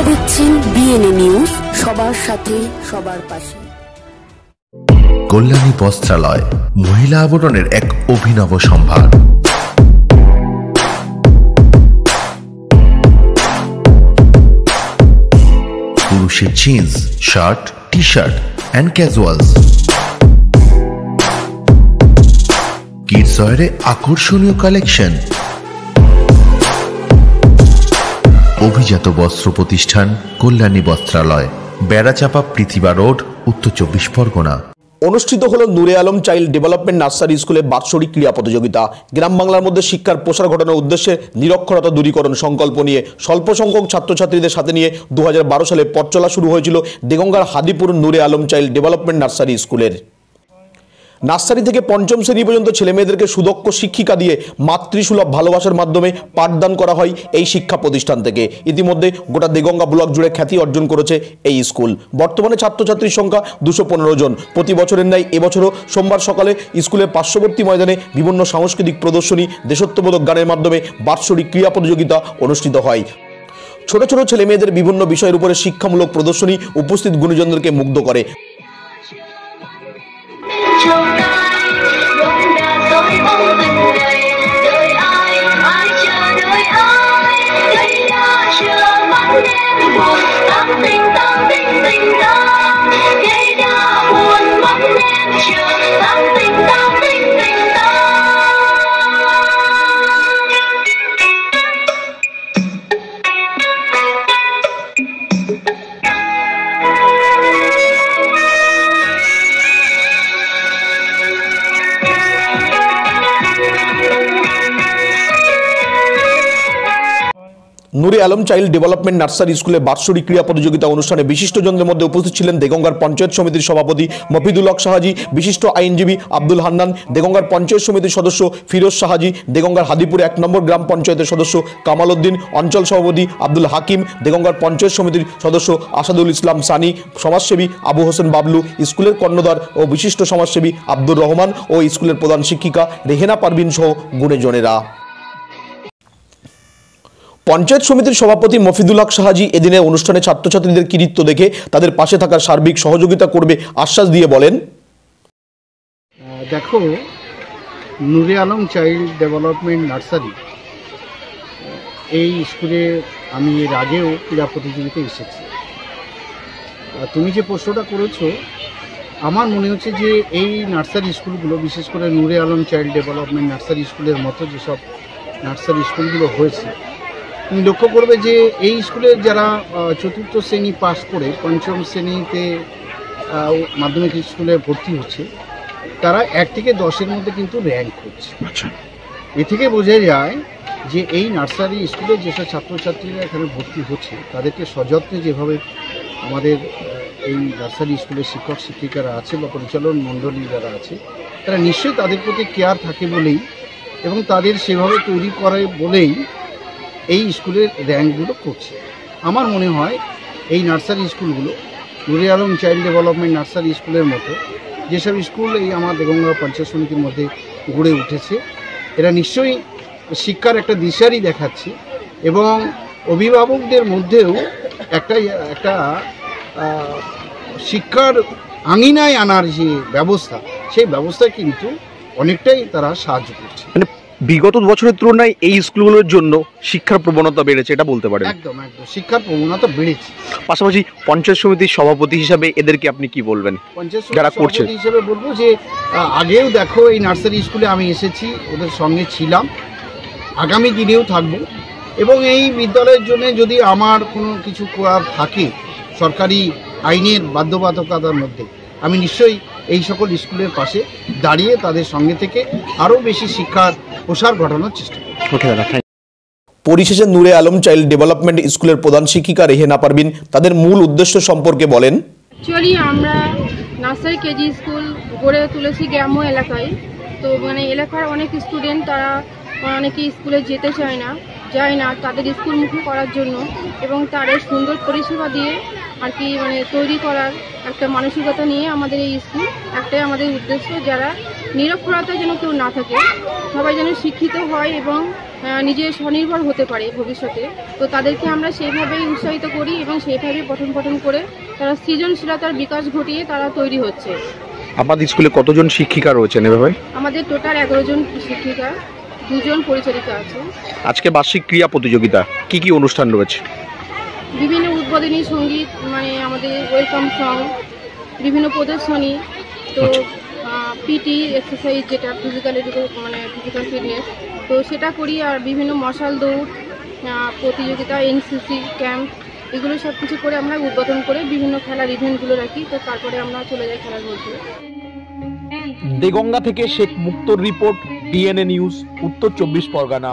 দেখছেন BNA news, সবার সাথে সবার পাশে। কল্যাণী বস্ত্রালয় মহিলা আবরণের এক অভিনব সম্ভার। পুরুষের jeans, shirt, T shirt and casuals, kids ওয়্যারে আকর্ষণীয় কালেকশন, অভিজাত বস্ত্র প্রতিষ্ঠান কল্যাণী বস্ত্রালয়, বেড়াচাপা পৃথিবী রোড, উত্তর 24 পরগনা। অনুষ্ঠিত হলো নূরে আলম চাইল্ড ডেভেলপমেন্ট নার্সারি স্কুলে বাৎসরিক ক্রীড়া প্রতিযোগিতা। গ্রাম বাংলার মধ্যে শিক্ষার প্রসার ঘটানোর উদ্দেশ্যে নিরক্ষরতা দূরীকরণ সংকল্প নিয়ে স্বল্প সংখ্যক ছাত্রছাত্রীদের সাথে নিয়ে 2012 সালে পথ চলা শুরু হয়েছিল দেগঙ্গার হাদিপুর নূরে আলম চাইল্ড ডেভেলপমেন্ট নার্সারি স্কুলের। নার্সারি থেকে পঞ্চম শ্রেণী পর্যন্ত ছেলেমেয়েদেরকে সুদক্ষ শিক্ষিকা দিয়ে মাতৃসুলভ ভালোবাসার মাধ্যমে পাঠদান করা হয় এই শিক্ষা প্রতিষ্ঠান থেকে। ইতিমধ্যে গোটা দেগঙ্গা ব্লক জুড়ে খ্যাতি অর্জন করেছে এই স্কুল। বর্তমানে ছাত্রছাত্রীর সংখ্যা 215 জন। প্রতি বছরের ন্যায় এবছরও সোমবার সকালে স্কুলের পার্শ্ববর্তী ময়দানে বিভিন্ন সাংস্কৃতিক প্রদর্শনী, দেশত্ববোধক গানের মাধ্যমে বাৎসরিক ক্রীড়া প্রতিযোগিতা অনুষ্ঠিত হয়। ছোট ছোট ছেলেমেয়েদের বিভিন্ন বিষয়ের উপরে শিক্ষামূলক প্রদর্শনী উপস্থিত গুণীজনদেরকে মুগ্ধ করে। নূরে আলম চাইল্ড ডেভেলপমেন্ট নার্সারি স্কুলে বাৎসরিক ক্রীড়া প্রতিযোগিতা অনুষ্ঠানে বিশিষ্টজনদের মধ্যে উপস্থিত ছিলেন দেগঙ্গার পঞ্চায়েত সমিতির সভাপতি মফিদুল হক সাহাজি, বিশিষ্ট আইনজীবী আব্দুল হান্নান, দেগঙ্গার পঞ্চায়েত সমিতির সদস্য ফিরোজ সাহাজি, দেগঙ্গার হাদিপুর 1 নম্বর গ্রাম পঞ্চায়েতের সদস্য কামাল উদ্দিন, অঞ্চল সভাপতি আব্দুল হাকিম, দেগঙ্গার পঞ্চায়েত সমিতির সদস্য আসাদুল ইসলাম সানি, সমাজসেবী আবু হোসেন বাবলু, স্কুলের কর্ণধার ও বিশিষ্ট সমাজসেবী আব্দুর রহমান ও স্কুলের প্রধান শিক্ষিকা রেহেনা পারভিন সহ গুণীজনেরা। পঞ্চায়েত সমিতির সভাপতি মফিদুল হক সাহাজি এদিনের অনুষ্ঠানে ছাত্রছাত্রীদের কৃতিত্ব দেখে তাদের পাশে থাকার সার্বিক সহযোগিতা করবে আশ্বাস দিয়ে বলেন, দেখো, নূরে আলম চাইল্ড ডেভেলপমেন্ট নার্সারি এই স্কুলে আমি এর আগেও ক্রীড়া প্রতিযোগিতায় এসেছি। তুমি যে প্রশ্নটা করেছো, আমার মনে হচ্ছে যে এই নার্সারি স্কুলগুলো, বিশেষ করে নূরে আলম চাইল্ড ডেভেলপমেন্ট নার্সারি স্কুলের মতো যেসব নার্সারি স্কুলগুলো হয়েছে, তুমি লক্ষ্য করবে যে এই স্কুলের যারা 4র্থ শ্রেণী পাস করে 5ম শ্রেণীতে মাধ্যমিক স্কুলে ভর্তি হচ্ছে, তারা 1 থেকে 10-এর মধ্যে কিন্তু র্যাঙ্ক করছে। এ থেকে বোঝা যায় যে এই নার্সারি স্কুলে যেসব ছাত্রছাত্রীরা এখানে ভর্তি হচ্ছে, তাদেরকে সযত্নে যেভাবে আমাদের এই নার্সারি স্কুলের শিক্ষক শিক্ষিকারা আছে বা পরিচালন মণ্ডলী যারা আছে, তারা নিশ্চয়ই তাদের প্রতি কেয়ার থাকে বলেই এবং তাদের সেভাবে তৈরি করে বলেই এই স্কুলের র্যাঙ্কগুলো করছে। আমার মনে হয় এই নার্সারি স্কুলগুলো নূরে আলম চাইল্ড ডেভেলপমেন্ট নার্সারি স্কুলের মতো যেসব স্কুল এই আমার দেগঙ্গা পঞ্চায়েত সমিতির মধ্যে গড়ে উঠেছে, এরা নিশ্চয়ই শিক্ষার একটা দিশারি দেখাচ্ছে এবং অভিভাবকদের মধ্যেও একটা শিক্ষার আঙিনায় আনার যে ব্যবস্থা, সেই ব্যবস্থা কিন্তু অনেকটাই তারা সাহায্য করছে। বিগত বছরের তুলনায় এই স্কুলগুলোর জন্য শিক্ষার প্রবণতা বেড়েছে, এটা বলতে পারেন? একদম শিক্ষার প্রবণতা বেড়েছে। পাশাপাশি পঞ্চায়েত সমিতির সভাপতি হিসাবে এদেরকে আপনি কি বলবেন? পঞ্চায়েত সমিতি হিসেবে বলবো যে আগেও দেখো এই নার্সারি স্কুলে আমি এসেছি, ওদের সঙ্গে ছিলাম, আগামী দিনেও থাকবো এবং এই বিদ্যালয়ের জন্য যদি আমার কোনো কিছু করার থাকে সরকারি আইনের বাধ্যবাধকতার মধ্যে, আমি নিশ্চয়ই এই সকল স্কুলের পাশে দাঁড়িয়ে তাদের সঙ্গে থেকে আরও বেশি শিক্ষার প্রসার ঘটানোর চেষ্টা করব। পরিশেষে নূরে আলম চাইল্ড ডেভেলপমেন্ট স্কুলের প্রধান শিক্ষিকা রেহেনা পারভিন তাদের মূল উদ্দেশ্য সম্পর্কে বলেন, অ্যাকচুয়ালি আমরা নার্সারি কেজি স্কুল গড়ে তুলেছি গ্রাম্য এলাকায়। তো এলাকার অনেক স্টুডেন্ট তারা অনেকে স্কুলে যেতে যায় না, তাদের স্কুলমুখী করার জন্য এবং তাদের সুন্দর পরিষেবা দিয়ে আর কি মানে তৈরি করার একটা মানসিকতা নিয়ে আমাদের এই স্কুল। একটাই আমাদের উদ্দেশ্য, যারা নিরক্ষরতা যেন কেউ না থাকে, সবাই যেন শিক্ষিত হয় এবং নিজে স্বনির্ভর হতে পারে ভবিষ্যতে। তো তাদেরকে আমরা সেইভাবেই উৎসাহিত করি এবং সেইভাবেই পঠন পঠন করে তারা সৃজনশীলতার বিকাশ ঘটিয়ে তারা তৈরি হচ্ছে। আপনাদের স্কুলে কতজন শিক্ষিকা রয়েছেন এভাবে? আমাদের টোটাল 11 জন শিক্ষিকা, 2 জন পরিচারিকা আছে। আজকে বার্ষিক ক্রীড়া প্রতিযোগিতা, কি কি অনুষ্ঠান রয়েছে? বিভিন্ন উদ্বোধনী সঙ্গীত, মানে আমাদের ওয়েলকাম সং, বিভিন্ন প্রদর্শনী, তো পিটি এক্সারসাইজ যেটা ফিজিক্যাল ফিটনেস, তো সেটা করি। আর বিভিন্ন মশাল দৌড় প্রতিযোগিতা, এনসিসি ক্যাম্প, এগুলো সব কিছু করে আমরা উদ্বোধন করে বিভিন্ন খেলার ইভেন্টগুলো রাখি। তো তারপরে আমরা চলে যাই খেলার মধ্যে। দেগঙ্গা থেকে শেখ মুক্তর রিপোর্ট, ডিএনএ নিউজ, উত্তর 24 পরগনা।